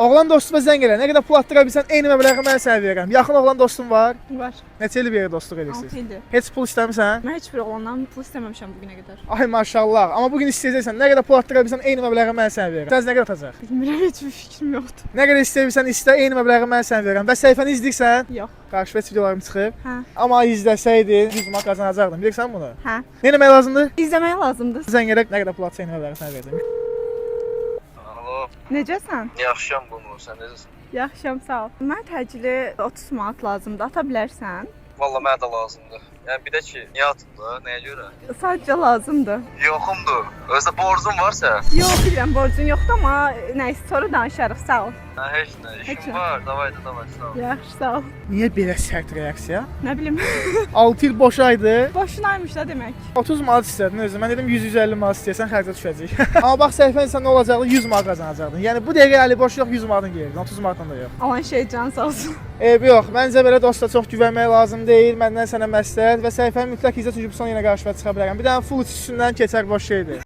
Oğlan dostuma zəng elə. Nə qədər pul atdıra bilsən, eyni məbləği mən sənə verərəm. Yaxın oğlan dostum var. Var. Neçə il bir yerdə dostluq edirsiniz? 6 ildir. Heç pul istəmirsən? Mən heç bir oğlandan pul istəməmişəm bu günə qədər. Ay maşallah. Amma bu gün istəyəcəksən. Nə qədər pul atdıra bilsən, eyni məbləği mən sənə verərəm. Sən nə qədər atacaq? Bilmirəm, heç bir fikrim yoxdur. Nə qədər istəyirsən, istə, eyni məbləği mən sənə verərəm. Və səhifəni izləyirsən? Yox. Qarşıda videolarım çıxıb. Hə. Amma izləsəydin 100 manat qazanacaqdın. Bilirsən bunu? Hə. Nə etmək lazımdır? İzləmək lazımdır. Zəng edək, nə qədər pul atsa eyni məbləği sənə verəcəm. Alo, Necəsən? yaxşıyam bunu, sən necəsən? Yaxşıyam, sağ ol. Mən təcili 30 manat lazımdır. Ata bilərsən? Valla mənə də lazımdır. Yəni bir də ki, niyə atım da, nəyə görə? Sadəcə lazımdır. Yoxumdur. Özdə borcum varsa, Yox, bilirəm, borcun yoxdur, amma nəysə sonra danışarıq. Sağ ol. heç nə, Heç işim nə. var. Davay, sağ ol. Yaxşı, sağ ol. Niyə belə sərt reaksiya? Nə bilim. 6 il boşaydı. Boşunaymış da demək. 30 manat istədin özü. Mən dedim 100-150 manat istəyirsən xərcə düşəcək. Amma bax səhifən sən nə olacaqdı? 100 manat qazanacaqdın. Yəni bu dəqiqə əli boş yox 100 manatın gerirdin. 30 manatdan da yox. Alan şey can sağ olsun. Yox, məncə belə dosta çox güvənmək lazım deyil. Məndən sənə məsləhət və səhifəni mütləq izlə çünki bu son yenə qarşıma çıxa bilərəm. Bir dənə full üstündən keçər boş şeydir.